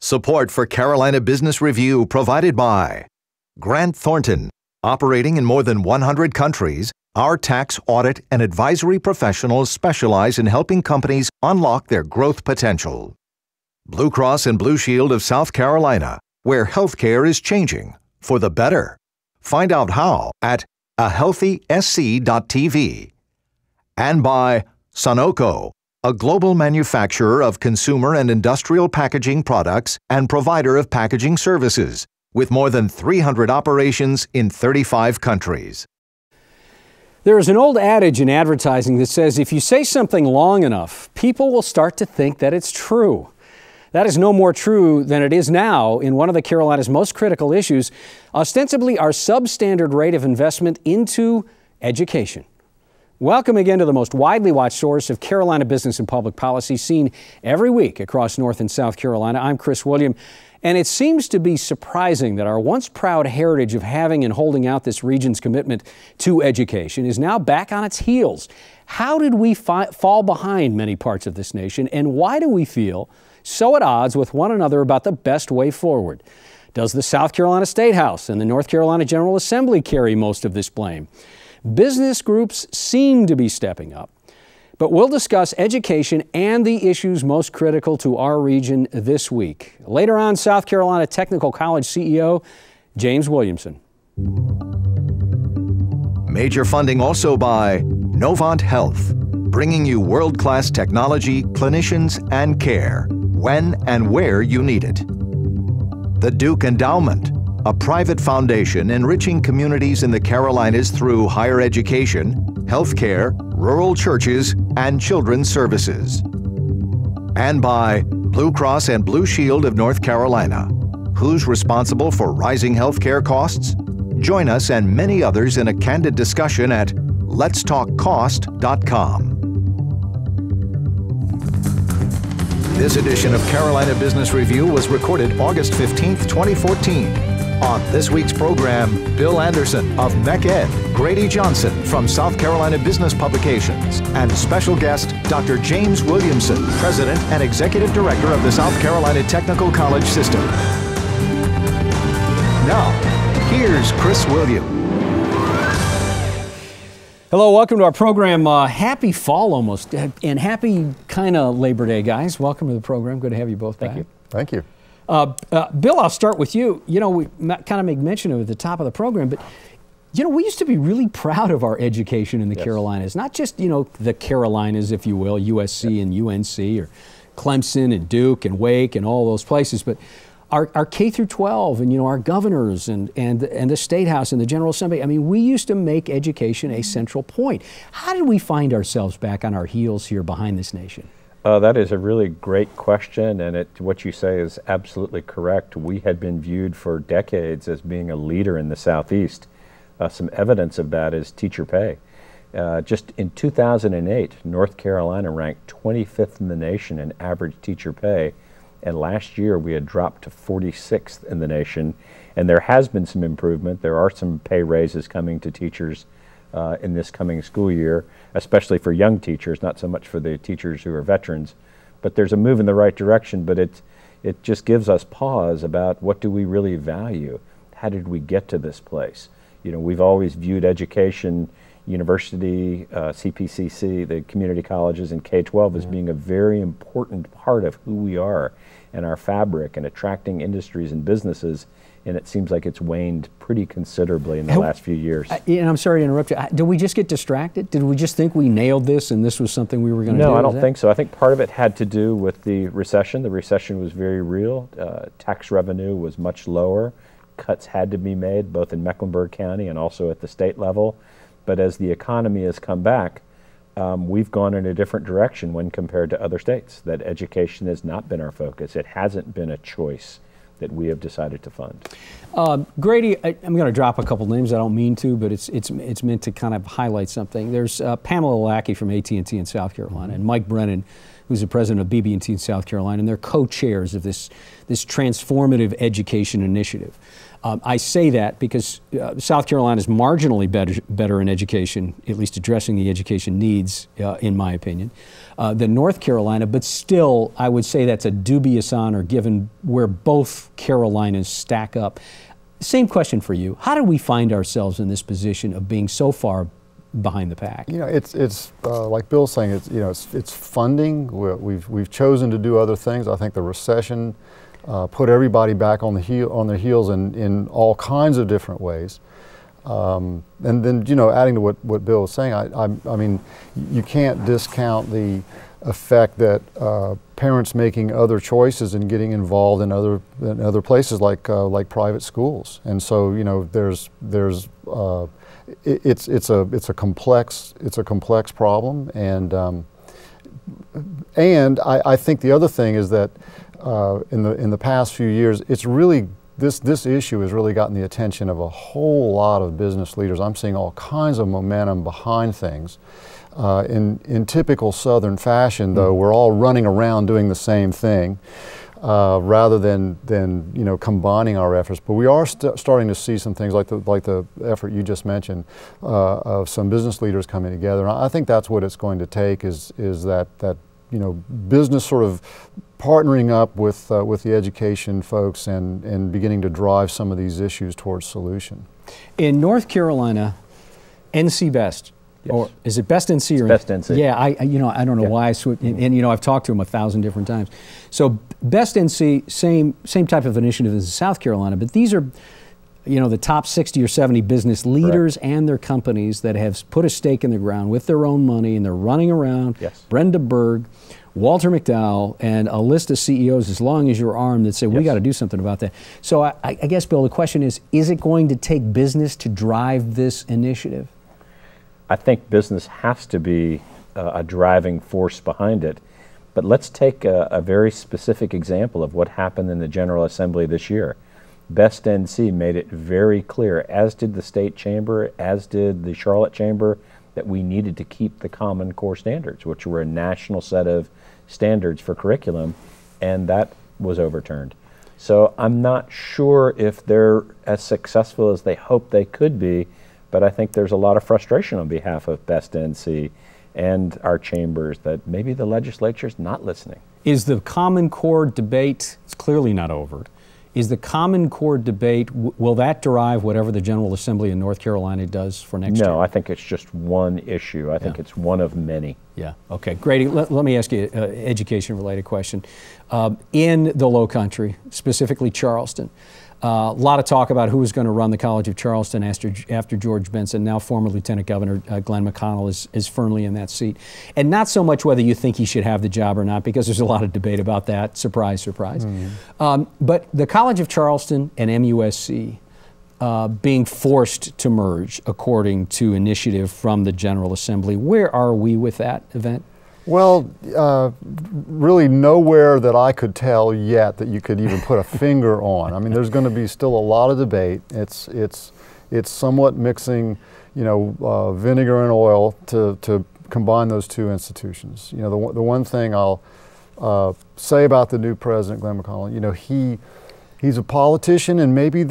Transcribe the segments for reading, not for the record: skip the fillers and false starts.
Support for Carolina Business Review provided by Grant Thornton. Operating in more than 100 countries, our tax, audit, and advisory professionals specialize in helping companies unlock their growth potential. Blue Cross and Blue Shield of South Carolina, where healthcare is changing for the better. Find out how at ahealthysc.tv. And by Sunoco, a global manufacturer of consumer and industrial packaging products and provider of packaging services, with more than 300 operations in 35 countries. There is an old adage in advertising that says if you say something long enough, people will start to think that it's true. That is no more true than it is now in one of the Carolinas' most critical issues, ostensibly our substandard rate of investment into education. Welcome again to the most widely watched source of Carolina business and public policy, seen every week across North and South Carolina. I'm Chris William, and it seems to be surprising that our once proud heritage of having and holding out this region's commitment to education is now back on its heels. How did we fall behind many parts of this nation, and why do we feel so at odds with one another about the best way forward? Does the South Carolina State House and the North Carolina General Assembly carry most of this blame? Business groups seem to be stepping up, but we'll discuss education and the issues most critical to our region this week. Later on, South Carolina Technical College CEO James Williamson. Major funding also by Novant Health, bringing you world-class technology, clinicians, and care when and where you need it. The Duke Endowment, a private foundation enriching communities in the Carolinas through higher education, healthcare, rural churches, and children's services. And by Blue Cross and Blue Shield of North Carolina. Who's responsible for rising healthcare costs? Join us and many others in a candid discussion at letstalkcost.com. This edition of Carolina Business Review was recorded August 15th, 2014. On this week's program, Bill Anderson of MECED, Grady Johnson from South Carolina Business Publications, and special guest Dr. James Williamson, President and Executive Director of the South Carolina Technical College System. Now, here's Chris William. Hello, welcome to our program. Happy fall almost, and happy kind of Labor Day, guys. Welcome to the program. Good to have you both back. Thank you. Thank you. Bill, I'll start with you. You know, we kind of make mention of it at the top of the program, but, you know, we used to be really proud of our education in the Carolinas. Not just, you know, the Carolinas, if you will, USC and UNC, or Clemson and Duke and Wake and all those places, but our K through 12 and, you know, our governors and the State House and the General Assembly. I mean, we used to make education a central point. How did we find ourselves back on our heels here behind this nation? That is a really great question, and what you say is absolutely correct. We had been viewed for decades as being a leader in the Southeast. Some evidence of that is teacher pay. Just in 2008, North Carolina ranked 25th in the nation in average teacher pay, and last year we had dropped to 46th in the nation, and there has been some improvement. There are some pay raises coming to teachers in this coming school year, especially for young teachers, not so much for the teachers who are veterans. But there's a move in the right direction, but it just gives us pause about what do we really value? How did we get to this place? You know, we've always viewed education, university, CPCC, the community colleges, and K-12 as being a very important part of who we are and our fabric and attracting industries and businesses. And it seems like it's waned pretty considerably in the last few years. And I'm sorry to interrupt you. Did we just get distracted? Did we just think we nailed this and this was something we were going to do? No, I don't think so. I think part of it had to do with the recession. The recession was very real. Tax revenue was much lower. Cuts had to be made, both in Mecklenburg County and also at the state level. But as the economy has come back, we've gone in a different direction when compared to other states. That education has not been our focus. It hasn't been a choice that we have decided to fund. Grady, I'm going to drop a couple names. I don't mean to, but it's meant to kind of highlight something. There's Pamela Lackey from AT&T in South Carolina, and Mike Brennan, who's the president of BB&T in South Carolina, and they're co-chairs of this transformative education initiative. I say that because South Carolina is marginally better in education, at least addressing the education needs, in my opinion, than North Carolina. But still, I would say that's a dubious honor given where both Carolinas stack up. Same question for you. How did we find ourselves in this position of being so far behind the pack? You know, it's like Bill's saying. It's funding. We've chosen to do other things. I think the recession put everybody back on their heels in all kinds of different ways. And then, you know, adding to what Bill was saying, I mean, you can't discount the effect that parents making other choices and getting involved in other places like private schools. And so, you know, it's a complex problem, and I think the other thing is that in the past few years, it's really this issue has really gotten the attention of a whole lot of business leaders. I'm seeing all kinds of momentum behind things. In typical Southern fashion, though, we're all running around doing the same thing rather than you know, combining our efforts. But we are starting to see some things like the effort you just mentioned of some business leaders coming together. And I think that's what it's going to take is that you know, business sort of partnering up with the education folks and beginning to drive some of these issues towards solution. In North Carolina, NC Best. Yes. Or is it Best NC or Best NC? Yeah, I don't know why I switched, and you know, I've talked to him 1,000 different times. So Best NC, same type of initiative as South Carolina, but these are, you know, the top 60 or 70 business leaders and their companies that have put a stake in the ground with their own money, and they're running around. Yes. Brenda Berg, Walter McDowell, and a list of CEOs as long as your arm that say, we got to do something about that. So I guess, Bill, the question is it going to take business to drive this initiative? I think business has to be a driving force behind it. But let's take a very specific example of what happened in the General Assembly this year. Best NC made it very clear, as did the State Chamber, as did the Charlotte Chamber, that we needed to keep the Common Core standards, which were a national set of standards for curriculum, and that was overturned. So I'm not sure if they're as successful as they hope they could be, but I think there's a lot of frustration on behalf of Best NC and our chambers that maybe the legislature's not listening. Is the Common Core debate, it's clearly not over, is the Common Core debate, will that derive whatever the General Assembly in North Carolina does for next year? No, I think it's just one issue. I think it's one of many. Yeah, okay. Grady, let me ask you an education-related question. In the Lowcountry, specifically Charleston, a lot of talk about who is going to run the College of Charleston after George Benson. Now former Lieutenant Governor Glenn McConnell is firmly in that seat. And not so much whether you think he should have the job or not, because there's a lot of debate about that. Surprise, surprise. Mm-hmm. But the College of Charleston and MUSC being forced to merge according to initiative from the General Assembly. Where are we with that event? Well, really nowhere that I could tell yet that you could even put a finger on. I mean, there's going to be still a lot of debate. It's somewhat mixing, you know, vinegar and oil to combine those two institutions. You know, the one thing I'll say about the new president, Glenn McConnell, you know, he's a politician, and maybe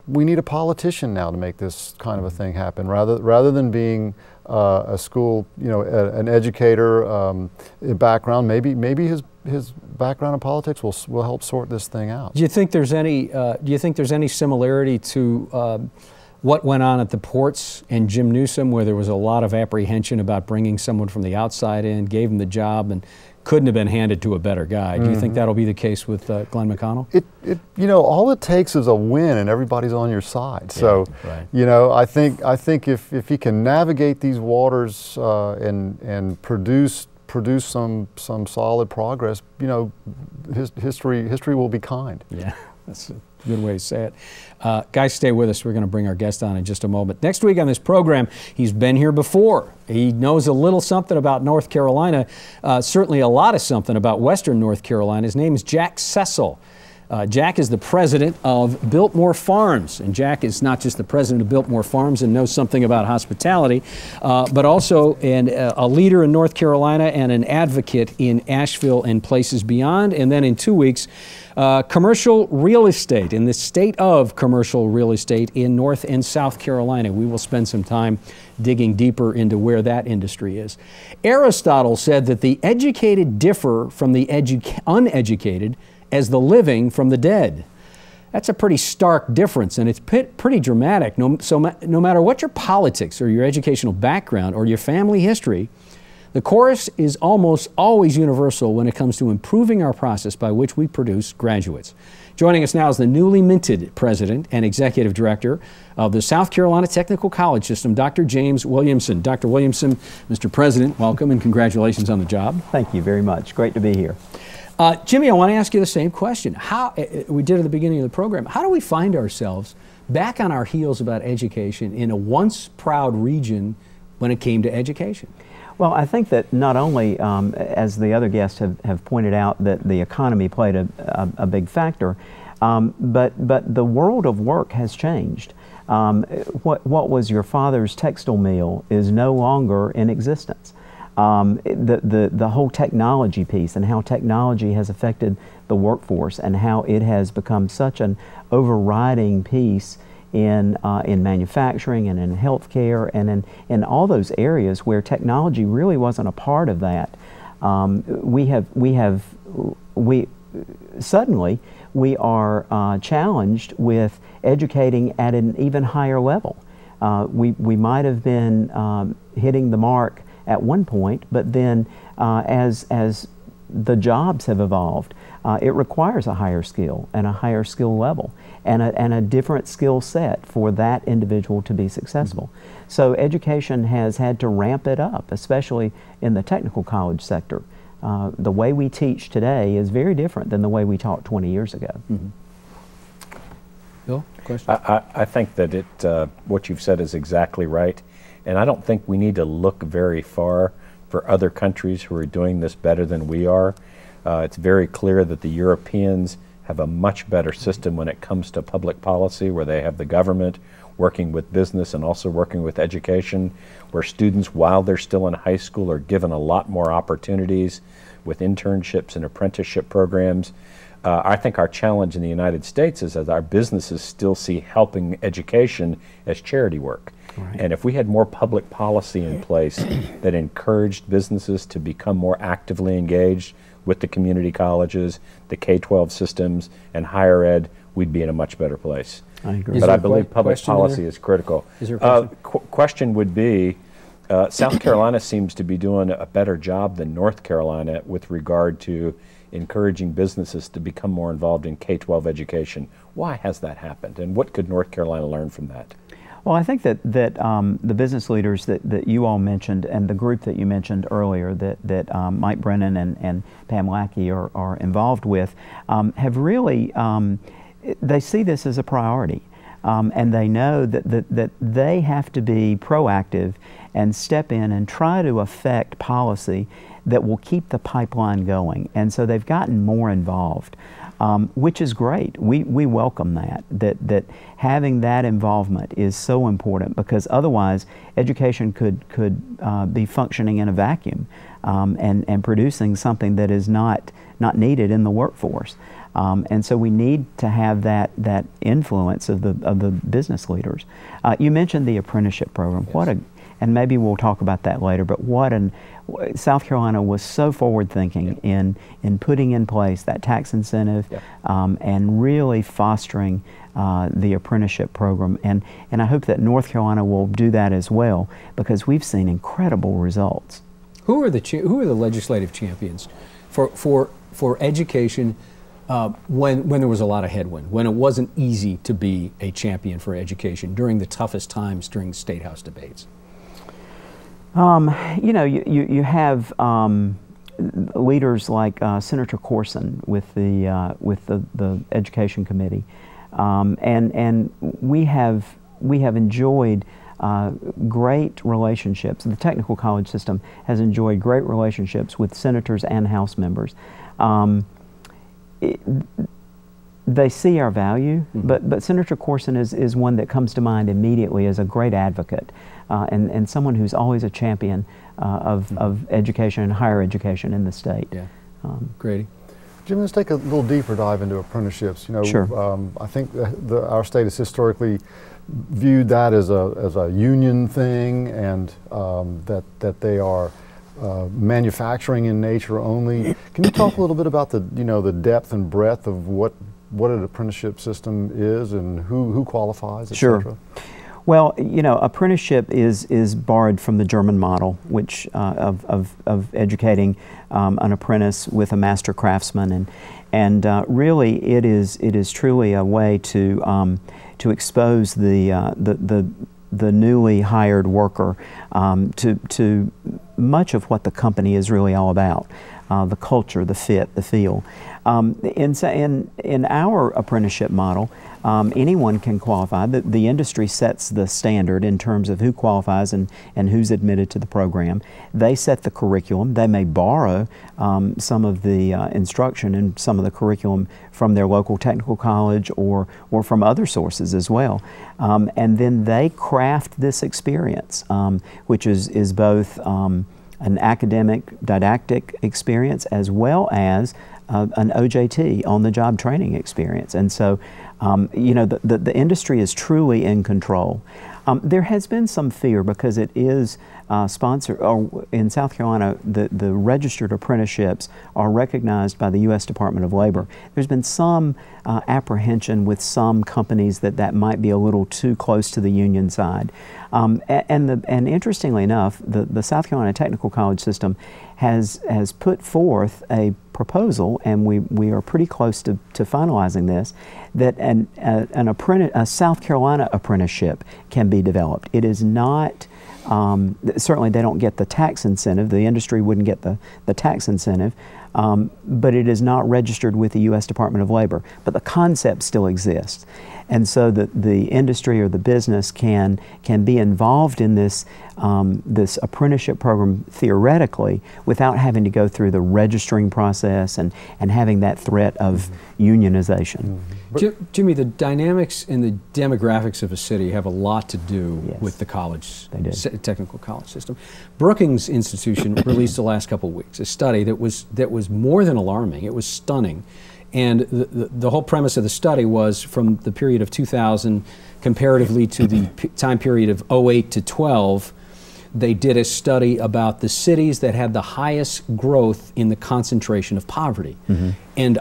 we need a politician now to make this kind of a thing happen, rather than being a school, you know, an educator background. Maybe his background in politics will help sort this thing out. Do you think there's any similarity to what went on at the ports and Jim Newsom, where there was a lot of apprehension about bringing someone from the outside in, gave him the job, and couldn't have been handed to a better guy? Do you think that'll be the case with Glenn McConnell? You know, all it takes is a win, and everybody's on your side. So, you know, I think if he can navigate these waters and produce some solid progress, you know, history will be kind. Yeah, that's a good way to say it. Guys, stay with us. We're going to bring our guest on in just a moment. Next week on this program, he's been here before. He knows a little something about North Carolina, certainly a lot of something about Western North Carolina. His name is Jack Cecil. Jack is the president of Biltmore Farms, and Jack is not just the president of Biltmore Farms and knows something about hospitality, but also a leader in North Carolina and an advocate in Asheville and places beyond. And then in 2 weeks, commercial real estate, in the state of commercial real estate in North and South Carolina. We will spend some time digging deeper into where that industry is. Aristotle said that the educated differ from the uneducated as the living from the dead. That's a pretty stark difference, and it's pretty dramatic. No matter what your politics or your educational background or your family history, the chorus is almost always universal when it comes to improving our process by which we produce graduates. Joining us now is the newly minted president and executive director of the South Carolina Technical College System, Dr. James Williamson. Dr. Williamson, Mr. President, welcome and congratulations on the job. Thank you very much. Great to be here. Jimmie, I want to ask you the same question. We did at the beginning of the program. How do we find ourselves back on our heels about education in a once proud region when it came to education? Well, I think that not only, as the other guests have pointed out, that the economy played a big factor, but the world of work has changed. What was your father's textile mill is no longer in existence. The whole technology piece and how technology has affected the workforce and how it has become such an overriding piece in manufacturing and in healthcare and in all those areas where technology really wasn't a part of that. Suddenly we are challenged with educating at an even higher level. We might have been hitting the mark at one point, but then as the jobs have evolved, it requires a higher skill and a higher skill level and a different skill set for that individual to be successful. So education has had to ramp it up, especially in the technical college sector. The way we teach today is very different than the way we taught 20 years ago. Mm-hmm. Bill, question? I think that what you've said is exactly right. And I don't think we need to look very far for other countries who are doing this better than we are. It's very clear that the Europeans have a much better system when it comes to public policy, where they have the government working with business and also working with education, where students, while they're still in high school, are given a lot more opportunities with internships and apprenticeship programs. I think our challenge in the United States is that our businesses still see helping education as charity work. Right. And if we had more public policy in place that encouraged businesses to become more actively engaged with the community colleges, the K-12 systems, and higher ed, we'd be in a much better place. I agree. But I believe public policy is critical. Is there a question? Question would be, South Carolina seems to be doing a better job than North Carolina with regard to encouraging businesses to become more involved in K-12 education. Why has that happened, and what could North Carolina learn from that? Well, I think that the business leaders that you all mentioned and the group that you mentioned earlier that Mike Brennan and Pam Lackey are involved with have really, they see this as a priority. And they know that they have to be proactive and step in and try to affect policy that will keep the pipeline going. And so they've gotten more involved, which is great. We welcome that having that involvement is so important, because otherwise education could be functioning in a vacuum and producing something that is not needed in the workforce. And so we need to have that influence of the business leaders. You mentioned the apprenticeship program. Yes. And maybe we'll talk about that later, but South Carolina was so forward-thinking in putting in place that tax incentive and really fostering the apprenticeship program. And I hope that North Carolina will do that as well, because we've seen incredible results. Who are the legislative champions for education when there was a lot of headwind, when it wasn't easy to be a champion for education during the toughest times during State House debates? You know, you have leaders like Senator Corson with the Education Committee, and we have enjoyed great relationships. The technical college system has enjoyed great relationships with senators and House members. they see our value, but Senator Corson is one that comes to mind immediately as a great advocate and someone who's always a champion of education and higher education in the state. Yeah. Grady? Jim, let's take a little deeper dive into apprenticeships. You know, sure. I think our state has historically viewed that as a union thing, and that they are manufacturing in nature only. Can you talk a little bit about the depth and breadth of what an apprenticeship system is and who qualifies, et Sure. cetera? Well, apprenticeship is borrowed from the German model, which of educating an apprentice with a master craftsman, and really it is truly a way to expose the newly hired worker to much of what the company is really all about. The culture, the fit, the feel. In our apprenticeship model, anyone can qualify. The industry sets the standard in terms of who qualifies and who's admitted to the program. They set the curriculum. They may borrow some of the instruction and some of the curriculum from their local technical college or from other sources as well. And then they craft this experience, which is both an academic didactic experience as well as an OJT, on-the-job training experience. And so, the industry is truly in control. There has been some fear because it is sponsored, or in South Carolina, the registered apprenticeships are recognized by the U.S. Department of Labor. There's been some apprehension with some companies that might be a little too close to the union side. And interestingly enough, the South Carolina Technical College system has put forth a proposal, and we are pretty close to finalizing this, that a South Carolina apprenticeship can be developed. It is not, certainly they don't get the tax incentive, the industry wouldn't get the tax incentive, but it is not registered with the U.S. Department of Labor. But the concept still exists. And so the industry or the business can be involved in this apprenticeship program theoretically without having to go through the registering process and having that threat of unionization. Jimmie, the dynamics and the demographics of a city have a lot to do with the college, technical college system. Brookings Institution released the last couple of weeks a study that was more than alarming. It was stunning. And the whole premise of the study was from the period of 2000 comparatively to the time period of 08 to 12, they did a study about the cities that had the highest growth in the concentration of poverty. And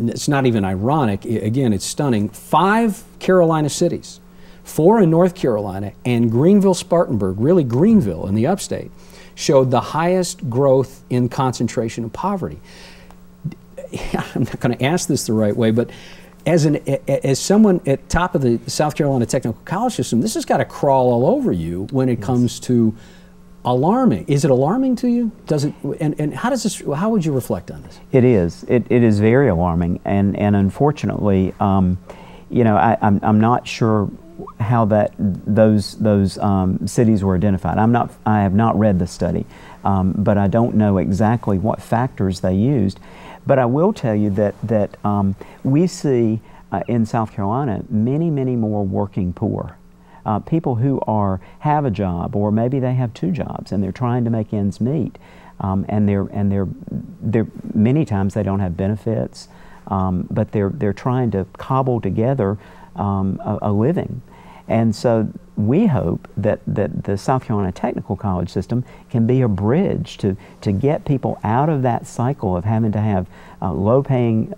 it's not even ironic, again, it's stunning. 5 Carolina cities, 4 in North Carolina, and Greenville-Spartanburg, really Greenville in the upstate, showed the highest growth in concentration of poverty. I'm not going to ask this the right way, but as someone at top of the South Carolina Technical College system, this has got to crawl all over you when it comes to alarming. Is it alarming to you? Does it? And how does this? How would you reflect on this? It is. It is very alarming, and unfortunately, I'm not sure how those cities were identified. I have not read the study, but I don't know exactly what factors they used. But I will tell you that we see in South Carolina many more working poor. People who have a job, or maybe they have 2 jobs and they're trying to make ends meet, and they're many times they don't have benefits, but they're trying to cobble together a living. And so we hope that the South Carolina Technical College system can be a bridge to get people out of that cycle of having to have low-paying,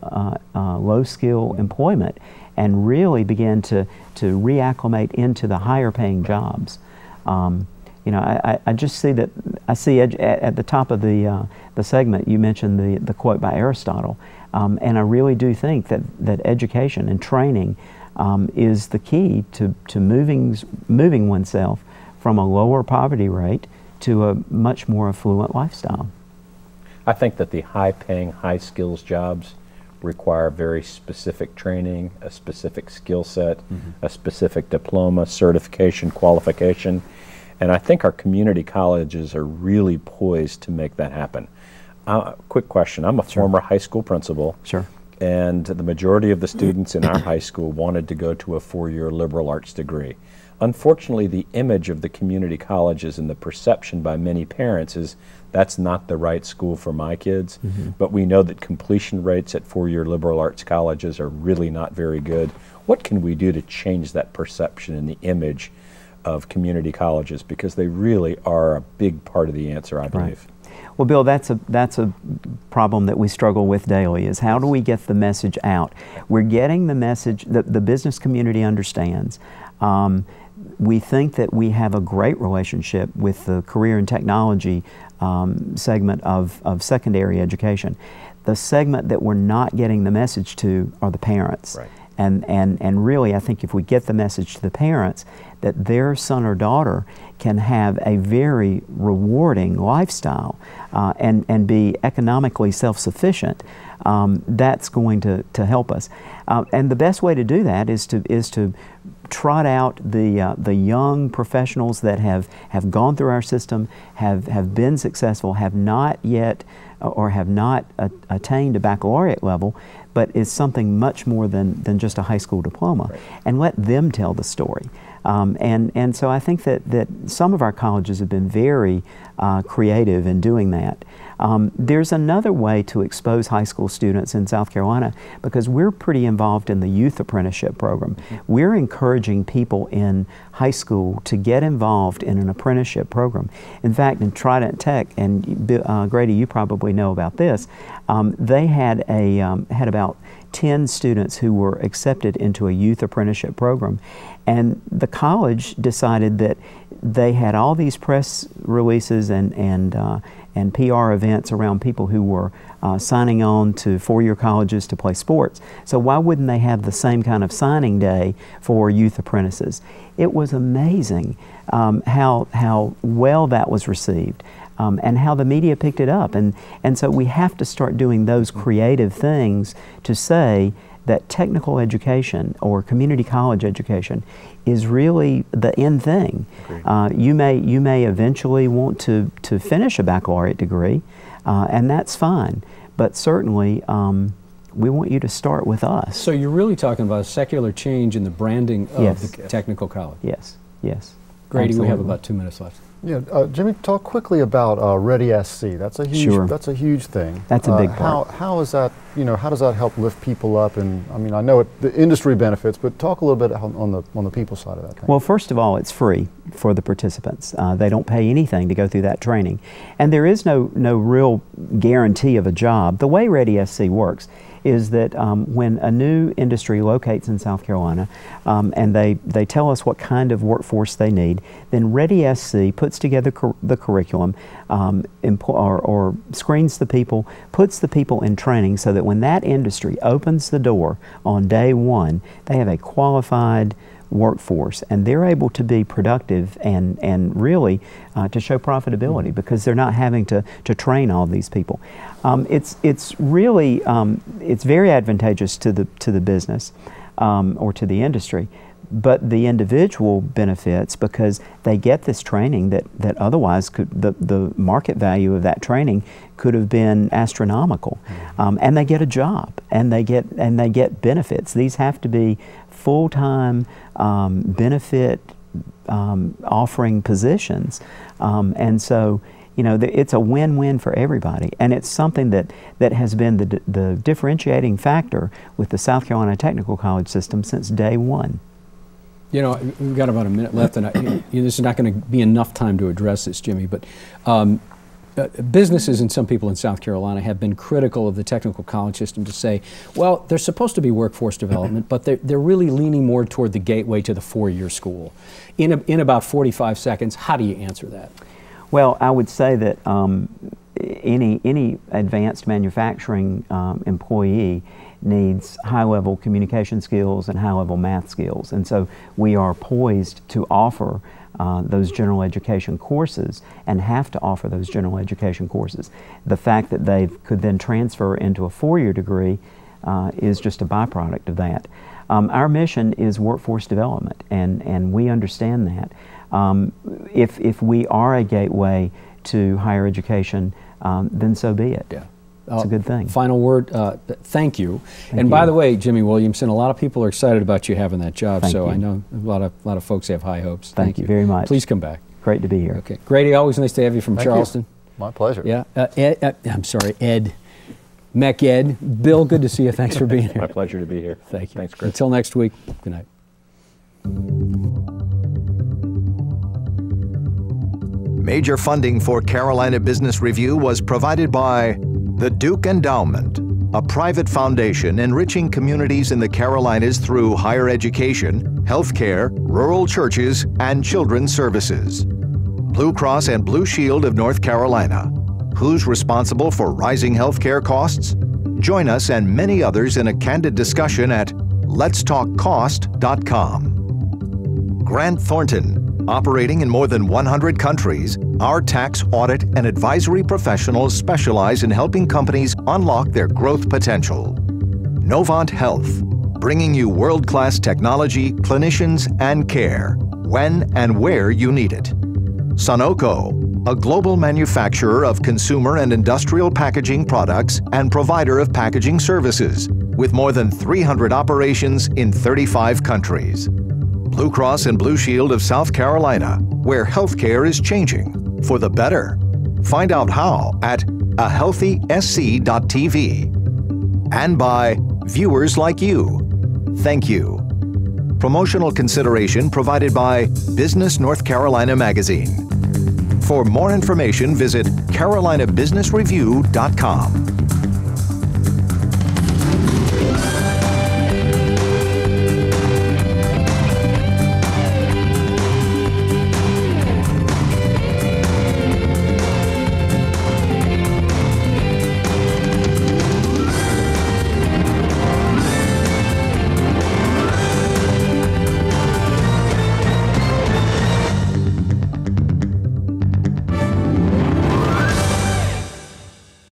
low-skill employment and really begin to reacclimate into the higher-paying jobs. I just see that, at the top of the segment you mentioned the quote by Aristotle, and I really do think that education and training is the key to moving oneself from a lower poverty rate to a much more affluent lifestyle. I think that the high-paying, high-skills jobs require very specific training, a specific skill set, a specific diploma, certification, qualification, and I think our community colleges are really poised to make that happen. Quick question. I'm a former high school principal. Sure. and the majority of the students in our high school wanted to go to a four-year liberal arts degree. Unfortunately, the image of the community colleges and the perception by many parents is that's not the right school for my kids, but we know that completion rates at four-year liberal arts colleges are really not very good. What can we do to change that perception and the image of community colleges, because they really are a big part of the answer, I believe. Right. Well, Bill, that's a problem that we struggle with daily, is how do we get the message out? We're getting the message that the business community understands. We think that we have a great relationship with the career and technology segment of secondary education. The segment that we're not getting the message to are the parents. Right. And really, I think if we get the message to the parents that their son or daughter can have a very rewarding lifestyle and be economically self-sufficient, that's going to help us. And the best way to do that is to trot out the young professionals that have gone through our system, have been successful, have not yet or have not attained a baccalaureate level, but is something much more than just a high school diploma, right, and let them tell the story. And so I think that some of our colleges have been very creative in doing that. There's another way to expose high school students in South Carolina, because we're pretty involved in the youth apprenticeship program. We're encouraging people in high school to get involved in an apprenticeship program. In fact, in Trident Tech, and Grady, you probably know about this, they had about 10 students who were accepted into a youth apprenticeship program, and the college decided that they had all these press releases and PR events around people who were signing on to four-year colleges to play sports. So why wouldn't they have the same kind of signing day for youth apprentices? It was amazing how well that was received. And how the media picked it up. And so we have to start doing those creative things to say that technical education or community college education is really the end thing. You may eventually want to finish a baccalaureate degree, and that's fine. But certainly, we want you to start with us. So you're really talking about a secular change in the branding of Yes. the technical college. Yes, yes. Grady, Absolutely. we have about 2 minutes left. Yeah, Jimmie, talk quickly about Ready SC. That's a huge. Sure. That's a huge thing. That's a big part. How is that? How does that help lift people up? And I mean, I know the industry benefits, but talk a little bit on the people side of that thing. Well, first of all, it's free for the participants. They don't pay anything to go through that training, and there is no real guarantee of a job. The way Ready SC works is that when a new industry locates in South Carolina and they tell us what kind of workforce they need, then Ready SC puts together the curriculum or screens the people, puts the people in training so that when that industry opens the door on day one, they have a qualified workforce, and they're able to be productive and really to show profitability because they're not having to train all these people. It's really it's very advantageous to the business or to the industry, but the individual benefits because they get this training that otherwise the market value of that training could have been astronomical, and they get a job and they get benefits. These have to be full-time benefit offering positions, and so it's a win-win for everybody, and it's something that has been the differentiating factor with the South Carolina Technical College system since day one. We've got about a minute left, and this is not going to be enough time to address this, Jimmie, but businesses and some people in South Carolina have been critical of the technical college system to say, well, there's supposed to be workforce development, but they're really leaning more toward the gateway to the four-year school. In about 45 seconds, how do you answer that? Well, I would say that any advanced manufacturing employee needs high-level communication skills and high-level math skills, and so we are poised to offer those general education courses and have to offer those general education courses. The fact that they could then transfer into a four-year degree is just a byproduct of that. Our mission is workforce development, and we understand that. If we are a gateway to higher education, then so be it. Yeah. It's a good thing. Final word, thank you. Thank By you. the way, Jimmie Williamson, a lot of people are excited about you having that job, Thank so you. I know a lot of folks have high hopes. Thank you very much. Please come back. Great to be here. Okay. Grady, always nice to have you from Thank Charleston. you. My pleasure. Yeah. I'm sorry, Ed. Mech Ed. Bill, good to see you. Thanks for being here. My pleasure to be here. Thank you. Thanks, Chris. Until next week, good night. Major funding for Carolina Business Review was provided by the Duke Endowment, a private foundation enriching communities in the Carolinas through higher education, healthcare, rural churches, and children's services. Blue Cross and Blue Shield of North Carolina. Who's responsible for rising healthcare costs? Join us and many others in a candid discussion at letstalkcost.com. Grant Thornton. Operating in more than 100 countries, our tax, audit, and advisory professionals specialize in helping companies unlock their growth potential. Novant Health, bringing you world-class technology, clinicians, and care, when and where you need it. Sunoco, a global manufacturer of consumer and industrial packaging products and provider of packaging services, with more than 300 operations in 35 countries. Blue Cross and Blue Shield of South Carolina, where healthcare is changing for the better. Find out how at ahealthysc.tv. And by viewers like you. Thank you. Promotional consideration provided by Business North Carolina Magazine. For more information, visit carolinabusinessreview.com.